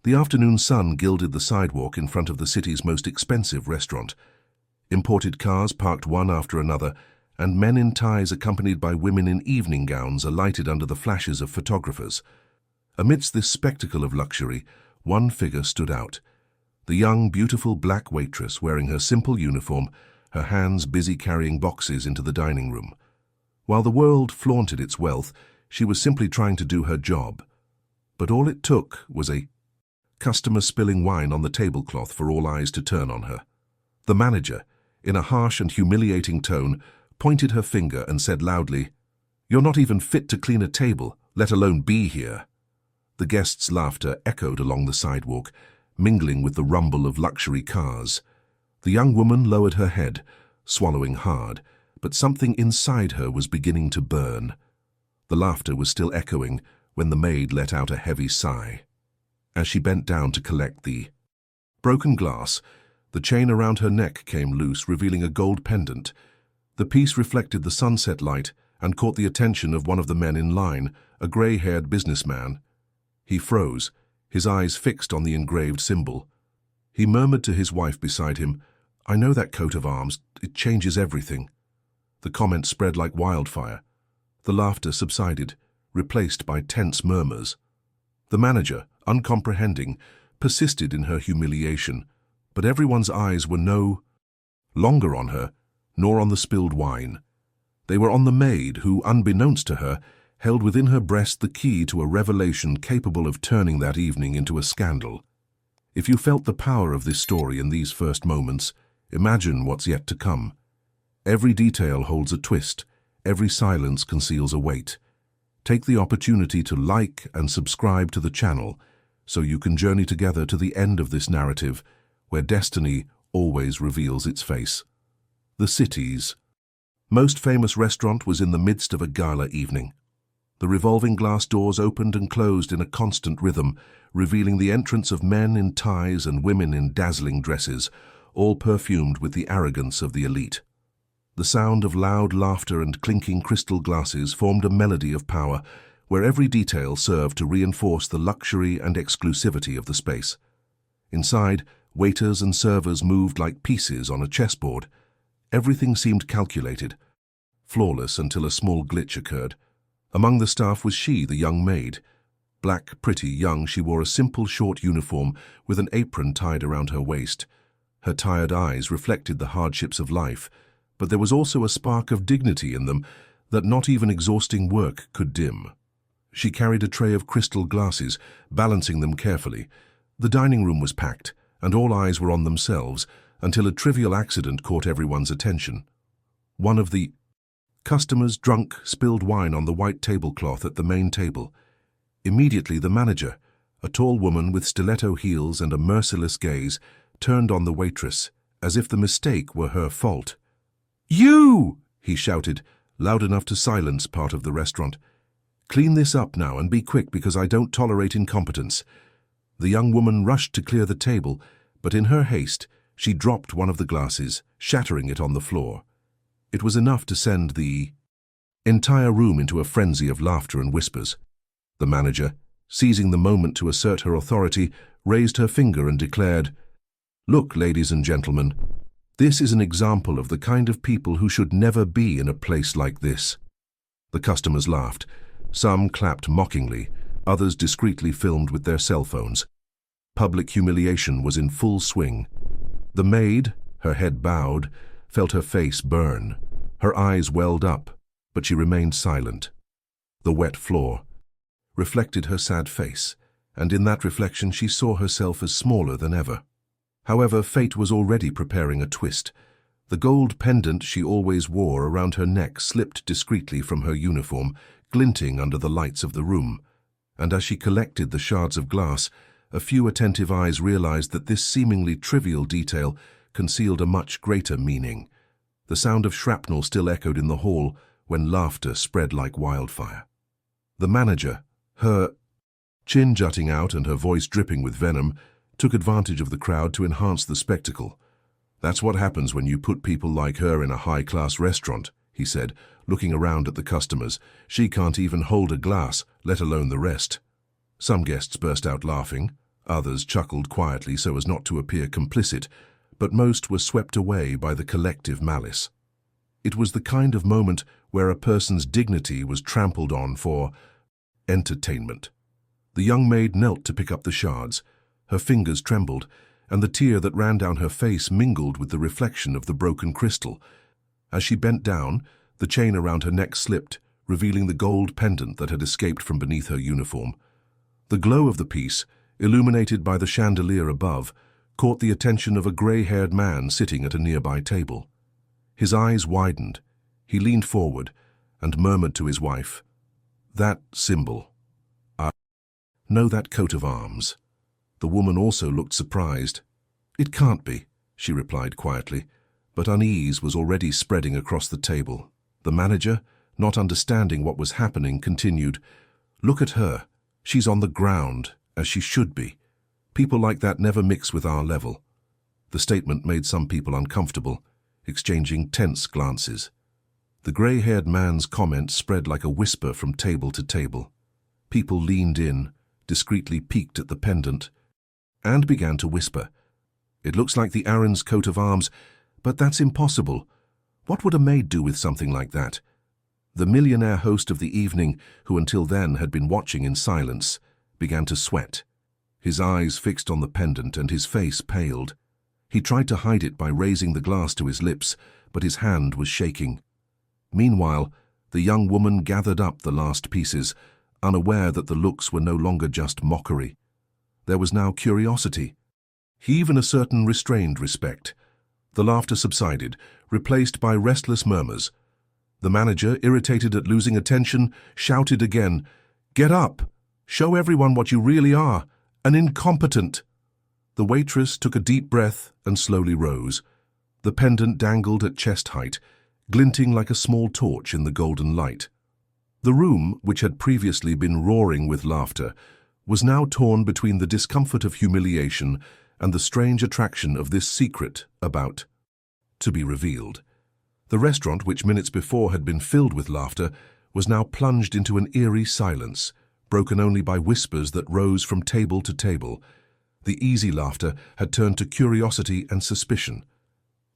The afternoon sun gilded the sidewalk in front of the city's most expensive restaurant. Imported cars parked one after another, and men in ties accompanied by women in evening gowns alighted under the flashes of photographers. Amidst this spectacle of luxury, one figure stood out. The young, beautiful black waitress wearing her simple uniform, her hands busy carrying boxes into the dining room. While the world flaunted its wealth, she was simply trying to do her job. But all it took was a customer spilling wine on the tablecloth for all eyes to turn on her. The manager, in a harsh and humiliating tone, pointed her finger and said loudly, "You're not even fit to clean a table, let alone be here." The guests' laughter echoed along the sidewalk, mingling with the rumble of luxury cars. The young woman lowered her head, swallowing hard, but something inside her was beginning to burn. The laughter was still echoing when the maid let out a heavy sigh. As she bent down to collect the broken glass, the chain around her neck came loose, revealing a gold pendant. The piece reflected the sunset light and caught the attention of one of the men in line, a grey-haired businessman. He froze, his eyes fixed on the engraved symbol. He murmured to his wife beside him, "I know that coat of arms, it changes everything." The comment spread like wildfire. The laughter subsided, replaced by tense murmurs. The manager, uncomprehending, persisted in her humiliation, but everyone's eyes were no longer on her, nor on the spilled wine. They were on the maid who, unbeknownst to her, held within her breast the key to a revelation capable of turning that evening into a scandal. If you felt the power of this story in these first moments, imagine what's yet to come. Every detail holds a twist, every silence conceals a weight. Take the opportunity to like and subscribe to the channel so you can journey together to the end of this narrative where destiny always reveals its face. The city's most famous restaurant was in the midst of a gala evening. The revolving glass doors opened and closed in a constant rhythm, revealing the entrance of men in ties and women in dazzling dresses, all perfumed with the arrogance of the elite. The sound of loud laughter and clinking crystal glasses formed a melody of power, where every detail served to reinforce the luxury and exclusivity of the space. Inside, waiters and servers moved like pieces on a chessboard. Everything seemed calculated, flawless until a small glitch occurred. Among the staff was she, the young maid. Black, pretty, young, she wore a simple short uniform with an apron tied around her waist. Her tired eyes reflected the hardships of life, but there was also a spark of dignity in them that not even exhausting work could dim. She carried a tray of crystal glasses, balancing them carefully. The dining room was packed, and all eyes were on themselves, until a trivial accident caught everyone's attention. One of the customers, drunk, spilled wine on the white tablecloth at the main table. Immediately the manager, a tall woman with stiletto heels and a merciless gaze, turned on the waitress, as if the mistake were her fault. "You!" he shouted, loud enough to silence part of the restaurant. "Clean this up now and be quick because I don't tolerate incompetence." The young woman rushed to clear the table, but in her haste, she dropped one of the glasses, shattering it on the floor. It was enough to send the entire room into a frenzy of laughter and whispers. The manager, seizing the moment to assert her authority, raised her finger and declared, "Look, ladies and gentlemen, this is an example of the kind of people who should never be in a place like this." The customers laughed. Some clapped mockingly, others discreetly filmed with their cell phones. Public humiliation was in full swing. The maid, her head bowed, felt her face burn. Her eyes welled up, but she remained silent. The wet floor reflected her sad face, and in that reflection she saw herself as smaller than ever. However, fate was already preparing a twist. The gold pendant she always wore around her neck slipped discreetly from her uniform, glinting under the lights of the room. And as she collected the shards of glass, a few attentive eyes realized that this seemingly trivial detail concealed a much greater meaning. The sound of shrapnel still echoed in the hall when laughter spread like wildfire. The manager, her chin jutting out and her voice dripping with venom, took advantage of the crowd to enhance the spectacle. "That's what happens when you put people like her in a high-class restaurant," he said, looking around at the customers. "She can't even hold a glass, let alone the rest." Some guests burst out laughing. Others chuckled quietly so as not to appear complicit, but most were swept away by the collective malice. It was the kind of moment where a person's dignity was trampled on for entertainment. The young maid knelt to pick up the shards. Her fingers trembled, and the tear that ran down her face mingled with the reflection of the broken crystal. As she bent down, the chain around her neck slipped, revealing the gold pendant that had escaped from beneath her uniform. The glow of the piece, illuminated by the chandelier above, caught the attention of a grey-haired man sitting at a nearby table. His eyes widened. He leaned forward and murmured to his wife, "That symbol. I know that coat of arms." The woman also looked surprised. "It can't be," she replied quietly, but unease was already spreading across the table. The manager, not understanding what was happening, continued, "Look at her. She's on the ground, as she should be. People like that never mix with our level." The statement made some people uncomfortable, exchanging tense glances. The grey-haired man's comment spread like a whisper from table to table. People leaned in, discreetly peeked at the pendant, and began to whisper. "It looks like the Aaron's coat of arms, but that's impossible. What would a maid do with something like that?" The millionaire host of the evening, who until then had been watching in silence, began to sweat. His eyes fixed on the pendant and his face paled. He tried to hide it by raising the glass to his lips, but his hand was shaking. Meanwhile, the young woman gathered up the last pieces, unaware that the looks were no longer just mockery. There was now curiosity, even a certain restrained respect. The laughter subsided, replaced by restless murmurs. The manager, irritated at losing attention, shouted again, "Get up! Show everyone what you really are, an incompetent!" The waitress took a deep breath and slowly rose. The pendant dangled at chest height, glinting like a small torch in the golden light. The room, which had previously been roaring with laughter, was now torn between the discomfort of humiliation and the strange attraction of this secret about to be revealed. The restaurant, which minutes before had been filled with laughter, was now plunged into an eerie silence, broken only by whispers that rose from table to table. The easy laughter had turned to curiosity and suspicion.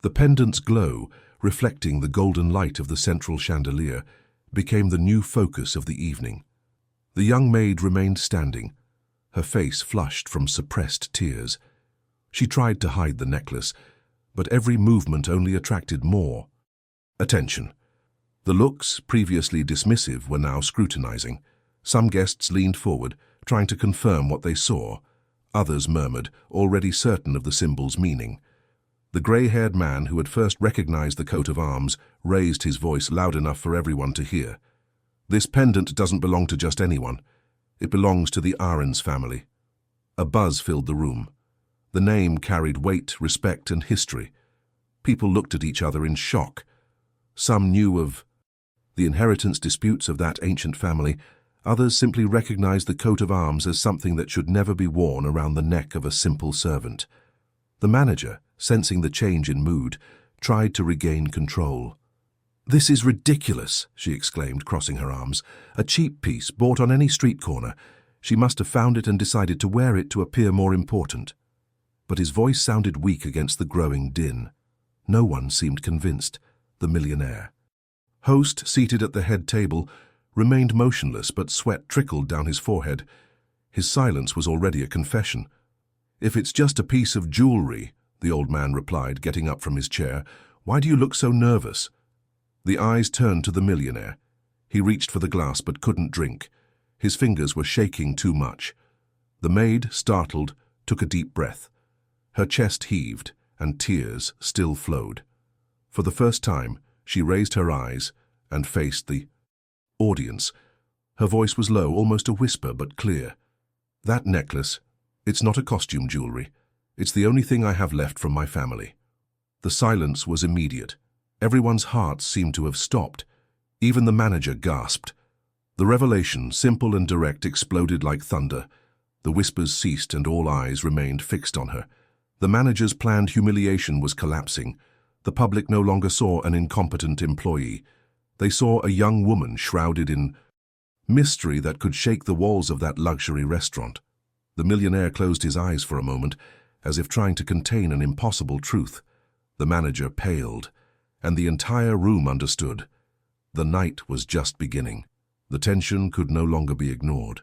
The pendant's glow, reflecting the golden light of the central chandelier, became the new focus of the evening. The young maid remained standing, her face flushed from suppressed tears. She tried to hide the necklace, but every movement only attracted more attention. The looks, previously dismissive, were now scrutinizing. Some guests leaned forward, trying to confirm what they saw. Others murmured, already certain of the symbol's meaning. The grey-haired man, who had first recognized the coat of arms, raised his voice loud enough for everyone to hear. "This pendant doesn't belong to just anyone. It belongs to the Aaron's family." A buzz filled the room. The name carried weight, respect, and history. People looked at each other in shock. Some knew of the inheritance disputes of that ancient family. Others simply recognized the coat of arms as something that should never be worn around the neck of a simple servant. The manager, sensing the change in mood, tried to regain control. "This is ridiculous," she exclaimed, crossing her arms. "A cheap piece, bought on any street corner. She must have found it and decided to wear it to appear more important." But his voice sounded weak against the growing din. No one seemed convinced. The millionaire host, seated at the head table, remained motionless, but sweat trickled down his forehead. His silence was already a confession. "If it's just a piece of jewelry," the old man replied, getting up from his chair, "why do you look so nervous?" The eyes turned to the millionaire. He reached for the glass but couldn't drink. His fingers were shaking too much. The maid, startled, took a deep breath. Her chest heaved, and tears still flowed. For the first time, she raised her eyes and faced the audience. Her voice was low, almost a whisper, but clear. "That necklace, it's not a costume jewelry. It's the only thing I have left from my family." The silence was immediate. Everyone's hearts seemed to have stopped. Even the manager gasped. The revelation, simple and direct, exploded like thunder. The whispers ceased and all eyes remained fixed on her. The manager's planned humiliation was collapsing. The public no longer saw an incompetent employee. They saw a young woman shrouded in mystery that could shake the walls of that luxury restaurant. The millionaire closed his eyes for a moment, as if trying to contain an impossible truth. The manager paled, and the entire room understood. The night was just beginning. The tension could no longer be ignored.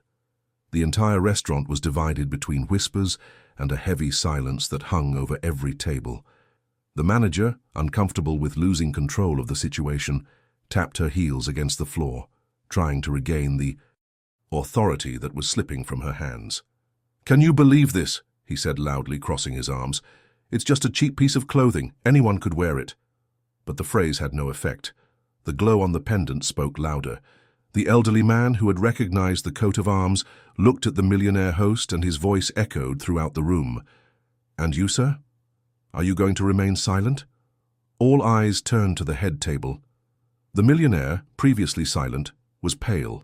The entire restaurant was divided between whispers and a heavy silence that hung over every table. The manager, uncomfortable with losing control of the situation, tapped her heels against the floor, trying to regain the authority that was slipping from her hands. "Can you believe this?" he said loudly, crossing his arms. "It's just a cheap piece of clothing. Anyone could wear it." But the phrase had no effect. The glow on the pendant spoke louder. The elderly man, who had recognized the coat of arms, looked at the millionaire host, and his voice echoed throughout the room. "And you, sir? Are you going to remain silent?" All eyes turned to the head table. The millionaire, previously silent, was pale.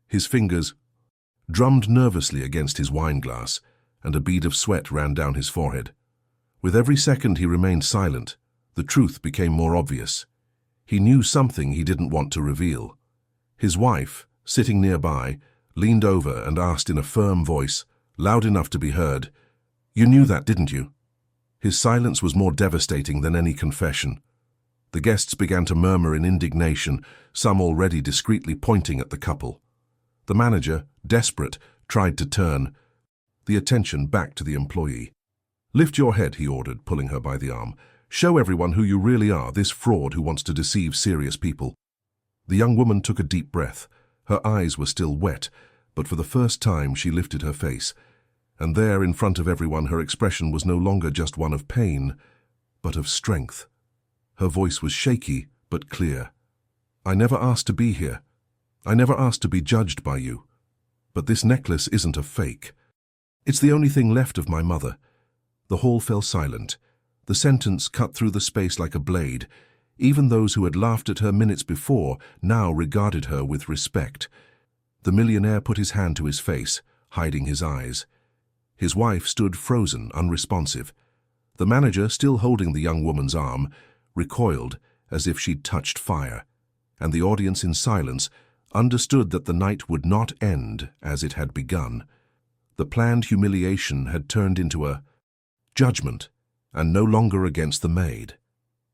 His fingers drummed nervously against his wineglass, and a bead of sweat ran down his forehead. With every second he remained silent, the truth became more obvious. He knew something he didn't want to reveal. His wife, sitting nearby, leaned over and asked in a firm voice, loud enough to be heard, "You knew that, didn't you?" His silence was more devastating than any confession. The guests began to murmur in indignation, some already discreetly pointing at the couple. The manager, desperate, tried to turn the attention back to the employee. "Lift your head," he ordered, pulling her by the arm. "Show everyone who you really are, this fraud who wants to deceive serious people." The young woman took a deep breath. Her eyes were still wet, but for the first time she lifted her face. And there, in front of everyone, her expression was no longer just one of pain, but of strength. Her voice was shaky, but clear. "I never asked to be here. I never asked to be judged by you. But this necklace isn't a fake. It's the only thing left of my mother." The hall fell silent. The sentence cut through the space like a blade. Even those who had laughed at her minutes before now regarded her with respect. The millionaire put his hand to his face, hiding his eyes. His wife stood frozen, unresponsive. The manager, still holding the young woman's arm, recoiled as if she'd touched fire, and the audience in silence understood that the night would not end as it had begun. The planned humiliation had turned into a judgment, and no longer against the maid.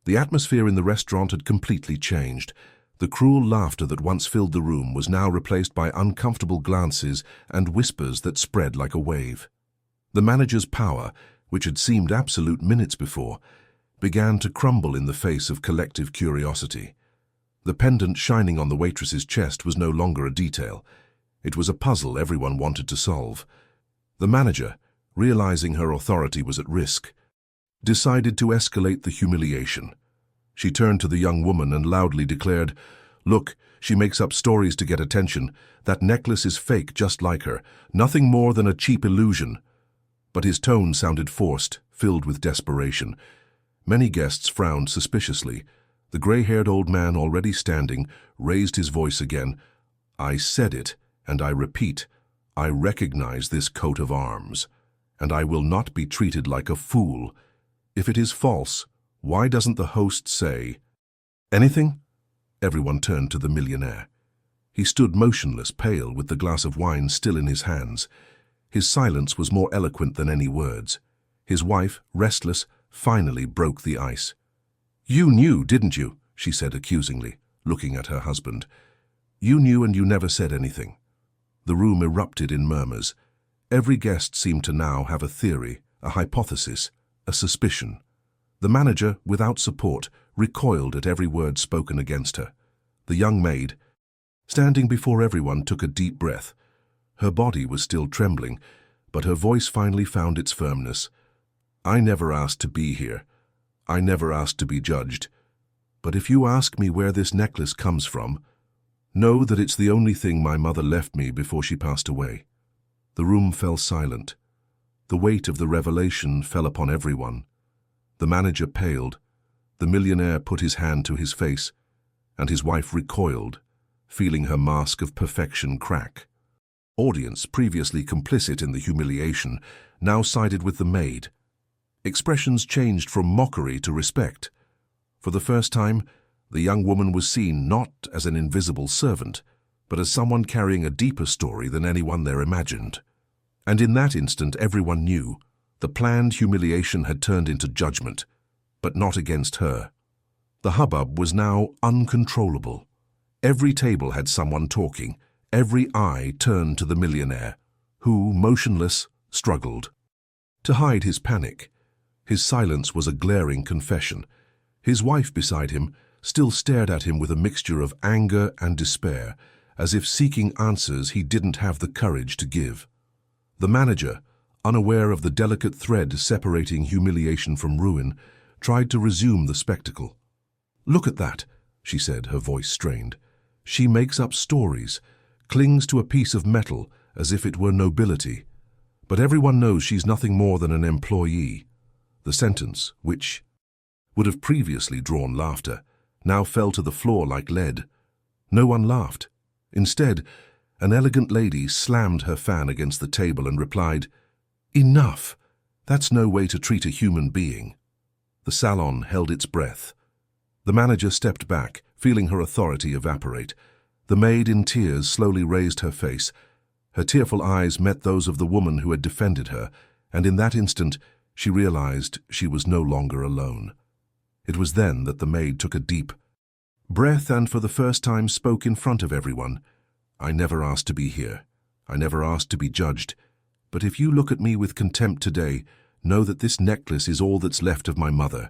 The atmosphere in the restaurant had completely changed. The cruel laughter that once filled the room was now replaced by uncomfortable glances and whispers that spread like a wave. The manager's power, which had seemed absolute minutes before, began to crumble in the face of collective curiosity. The pendant shining on the waitress's chest was no longer a detail. It was a puzzle everyone wanted to solve. The manager, realizing her authority was at risk, decided to escalate the humiliation. She turned to the young woman and loudly declared, "Look, she makes up stories to get attention. That necklace is fake, just like her. Nothing more than a cheap illusion." But his tone sounded forced, filled with desperation. Many guests frowned suspiciously. The gray-haired old man, already standing, raised his voice again. "I said it, and I repeat, I recognize this coat of arms, and I will not be treated like a fool. If it is false, why doesn't the host say anything?" Everyone turned to the millionaire. He stood motionless, pale, with the glass of wine still in his hands. His silence was more eloquent than any words. His wife, restless, finally broke the ice. "You knew, didn't you?" she said accusingly, looking at her husband. "You knew and you never said anything." The room erupted in murmurs. Every guest seemed to now have a theory, a hypothesis, a suspicion. The manager, without support, recoiled at every word spoken against her. The young maid, standing before everyone, took a deep breath. Her body was still trembling, but her voice finally found its firmness. "I never asked to be here. I never asked to be judged. But if you ask me where this necklace comes from, know that it's the only thing my mother left me before she passed away." The room fell silent. The weight of the revelation fell upon everyone. The manager paled. The millionaire put his hand to his face, and his wife recoiled, feeling her mask of perfection crack. Audience, previously complicit in the humiliation, now sided with the maid. Expressions changed from mockery to respect. For the first time, the young woman was seen not as an invisible servant, but as someone carrying a deeper story than anyone there imagined. And in that instant, everyone knew the planned humiliation had turned into judgment, but not against her. The hubbub was now uncontrollable. Every table had someone talking. Every eye turned to the millionaire, who, motionless, struggled to hide his panic. His silence was a glaring confession. His wife beside him still stared at him with a mixture of anger and despair, as if seeking answers he didn't have the courage to give. The manager, unaware of the delicate thread separating humiliation from ruin, tried to resume the spectacle. "Look at that," she said, her voice strained. "She makes up stories, clings to a piece of metal as if it were nobility. But everyone knows she's nothing more than an employee." The sentence, which would have previously drawn laughter, now fell to the floor like lead. No one laughed. Instead, an elegant lady slammed her fan against the table and replied, "Enough! That's no way to treat a human being." The salon held its breath. The manager stepped back, feeling her authority evaporate. The maid, in tears, slowly raised her face. Her tearful eyes met those of the woman who had defended her, and in that instant she realized she was no longer alone. It was then that the maid took a deep breath and for the first time spoke in front of everyone. "I never asked to be here. I never asked to be judged. But if you look at me with contempt today, know that this necklace is all that's left of my mother,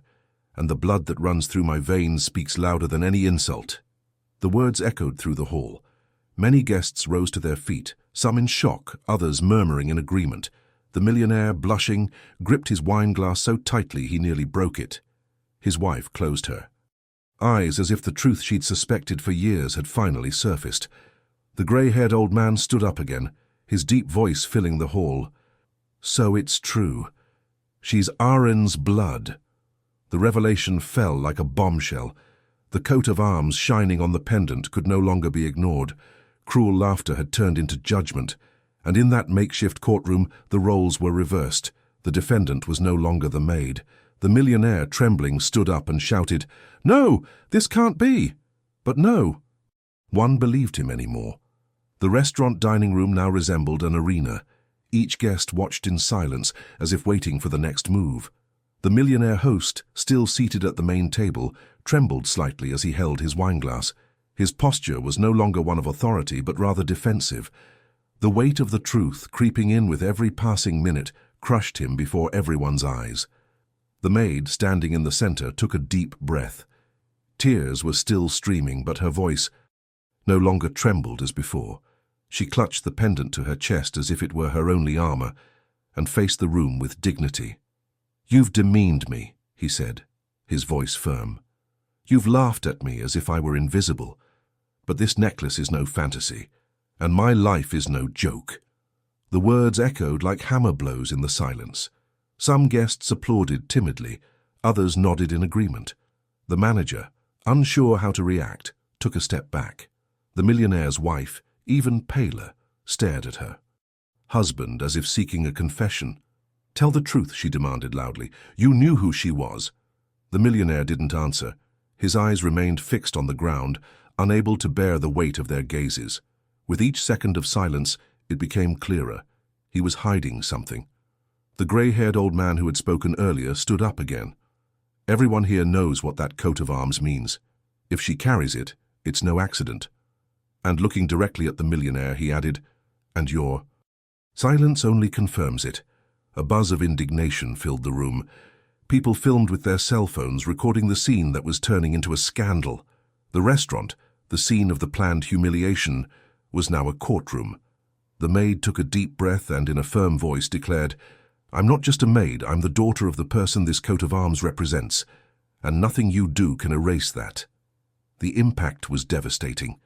and the blood that runs through my veins speaks louder than any insult." The words echoed through the hall. Many guests rose to their feet, some in shock, others murmuring in agreement. The millionaire, blushing, gripped his wine glass so tightly he nearly broke it. His wife closed her eyes as if the truth she'd suspected for years had finally surfaced. The grey-haired old man stood up again, his deep voice filling the hall. "So it's true. She's Aaron's blood." The revelation fell like a bombshell. The coat of arms shining on the pendant could no longer be ignored. Cruel laughter had turned into judgment, and in that makeshift courtroom the roles were reversed. The defendant was no longer the maid. The millionaire, trembling, stood up and shouted, "No, this can't be!" But no one believed him anymore. The restaurant dining room now resembled an arena. Each guest watched in silence, as if waiting for the next move. The millionaire host, still seated at the main table, trembled slightly as he held his wineglass. His posture was no longer one of authority, but rather defensive. The weight of the truth, creeping in with every passing minute, crushed him before everyone's eyes. The maid, standing in the center, took a deep breath. Tears were still streaming, but her voice no longer trembled as before. She clutched the pendant to her chest as if it were her only armor, and faced the room with dignity. "You've demeaned me," he said, his voice firm. "You've laughed at me as if I were invisible. But this necklace is no fantasy, and my life is no joke." The words echoed like hammer blows in the silence. Some guests applauded timidly, others nodded in agreement. The manager, unsure how to react, took a step back. The millionaire's wife, even paler, stared at her husband as if seeking a confession. "Tell the truth," she demanded loudly. "You knew who she was." The millionaire didn't answer. His eyes remained fixed on the ground, unable to bear the weight of their gazes. With each second of silence, it became clearer. He was hiding something. The grey-haired old man who had spoken earlier stood up again. "Everyone here knows what that coat of arms means. If she carries it, it's no accident." And looking directly at the millionaire, he added, "And your silence only confirms it." A buzz of indignation filled the room. People filmed with their cell phones, recording the scene that was turning into a scandal. The restaurant, the scene of the planned humiliation, was now a courtroom. The maid took a deep breath and in a firm voice declared, "I'm not just a maid, I'm the daughter of the person this coat of arms represents, and nothing you do can erase that." The impact was devastating.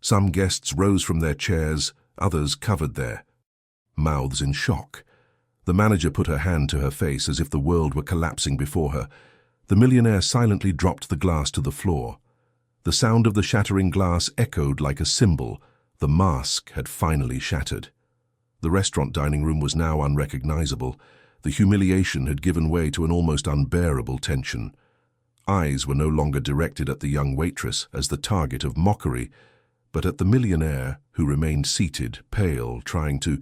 Some guests rose from their chairs, others covered their mouths in shock. The manager put her hand to her face as if the world were collapsing before her. The millionaire silently dropped the glass to the floor. The sound of the shattering glass echoed like a cymbal. The mask had finally shattered. The restaurant dining room was now unrecognizable. The humiliation had given way to an almost unbearable tension. Eyes were no longer directed at the young waitress as the target of mockery, but at the millionaire who remained seated, pale, trying to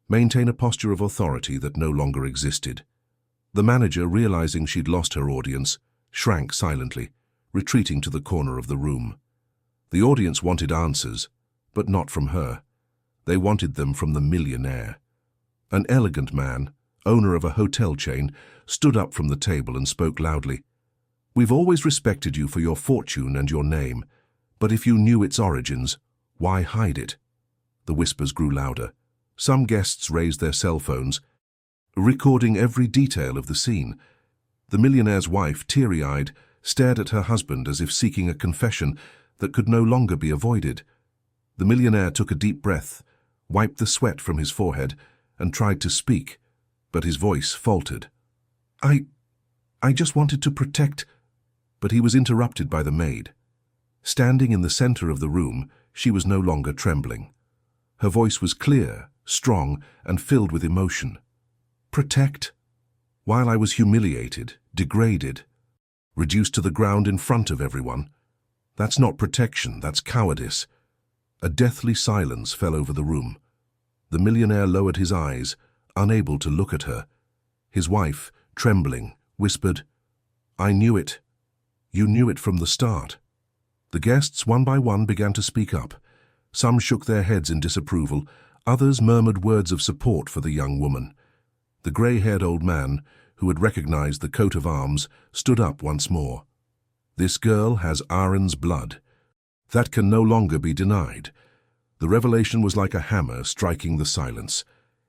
maintain a posture of authority that no longer existed. The manager, realizing she'd lost her audience, shrank silently, retreating to the corner of the room. The audience wanted answers, but not from her. They wanted them from the millionaire. An elegant man, owner of a hotel chain, stood up from the table and spoke loudly. "We've always respected you for your fortune and your name, but if you knew its origins, why hide it?" The whispers grew louder. Some guests raised their cell phones, recording every detail of the scene. The millionaire's wife, teary-eyed, stared at her husband as if seeking a confession that could no longer be avoided. The millionaire took a deep breath, wiped the sweat from his forehead, and tried to speak, but his voice faltered. I just wanted to protect—" But he was interrupted by the maid. Standing in the center of the room, she was no longer trembling. Her voice was clear, strong, and filled with emotion. "Protect? While I was humiliated, degraded, reduced to the ground in front of everyone? That's not protection, that's cowardice." A deathly silence fell over the room. The millionaire lowered his eyes, unable to look at her. His wife, trembling, whispered, "I knew it. You knew it from the start." The guests, one by one, began to speak up. Some shook their heads in disapproval, others murmured words of support for the young woman. The grey-haired old man, who had recognized the coat of arms, stood up once more. "This girl has Aaron's blood. That can no longer be denied." The revelation was like a hammer striking the silence.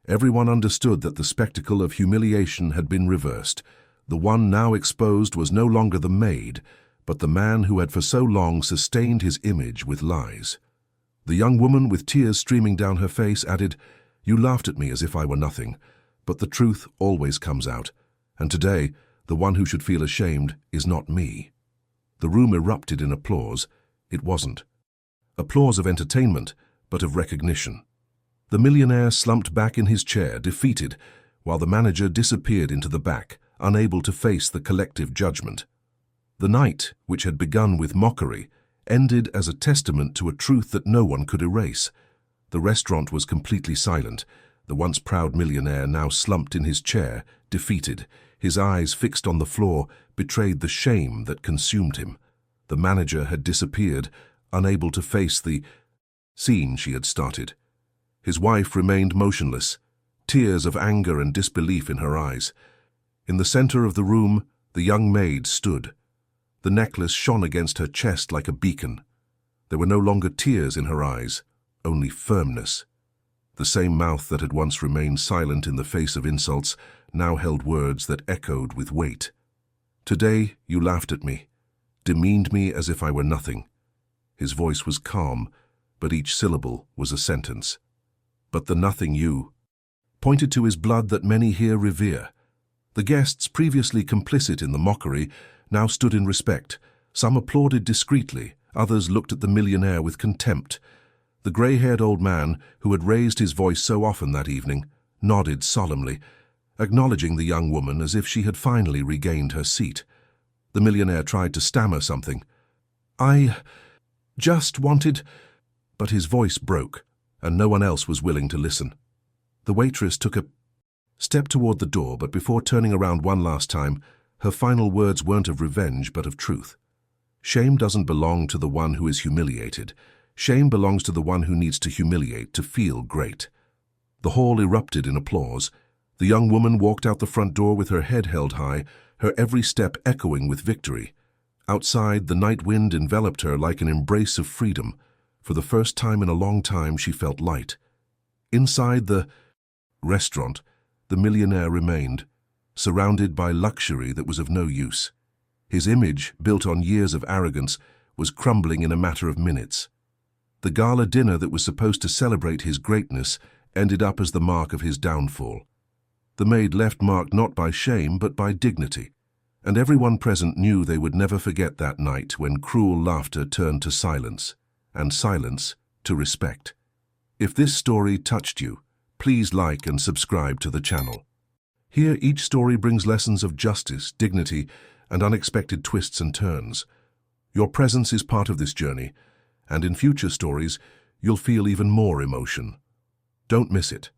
Everyone understood that the spectacle of humiliation had been reversed. The one now exposed was no longer the maid, but the man who had for so long sustained his image with lies. The young woman, with tears streaming down her face, added, "You laughed at me as if I were nothing, but the truth always comes out, and today the one who should feel ashamed is not me." The room erupted in applause. It wasn't applause of entertainment, but of recognition. The millionaire slumped back in his chair, defeated, while the manager disappeared into the back, unable to face the collective judgment. The night, which had begun with mockery, ended as a testament to a truth that no one could erase. The restaurant was completely silent. The once proud millionaire, now slumped in his chair, defeated, his eyes fixed on the floor, betrayed the shame that consumed him. The manager had disappeared, unable to face the scene she had started. His wife remained motionless, tears of anger and disbelief in her eyes. In the center of the room, the young maid stood. The necklace shone against her chest like a beacon. There were no longer tears in her eyes, only firmness. The same mouth that had once remained silent in the face of insults now held words that echoed with weight. "Today you laughed at me, demeaned me as if I were nothing." His voice was calm, but each syllable was a sentence. "But the nothing you" pointed to his blood that many here revere. The guests, previously complicit in the mockery, now stood in respect. Some applauded discreetly, others looked at the millionaire with contempt. The grey-haired old man, who had raised his voice so often that evening, nodded solemnly, acknowledging the young woman as if she had finally regained her seat. The millionaire tried to stammer something. "I just wanted—" But his voice broke, and no one else was willing to listen. The waitress took a step toward the door, but before turning around one last time, her final words weren't of revenge but of truth. "Shame doesn't belong to the one who is humiliated. Shame belongs to the one who needs to humiliate to feel great." The hall erupted in applause. The young woman walked out the front door with her head held high, her every step echoing with victory. Outside, the night wind enveloped her like an embrace of freedom. For the first time in a long time, she felt light. Inside the restaurant, the millionaire remained, surrounded by luxury that was of no use. His image, built on years of arrogance, was crumbling in a matter of minutes. The gala dinner that was supposed to celebrate his greatness ended up as the mark of his downfall. The maid left marked not by shame but by dignity, and everyone present knew they would never forget that night when cruel laughter turned to silence, and silence to respect. If this story touched you, please like and subscribe to the channel. Here, each story brings lessons of justice, dignity, and unexpected twists and turns. Your presence is part of this journey, and in future stories, you'll feel even more emotion. Don't miss it.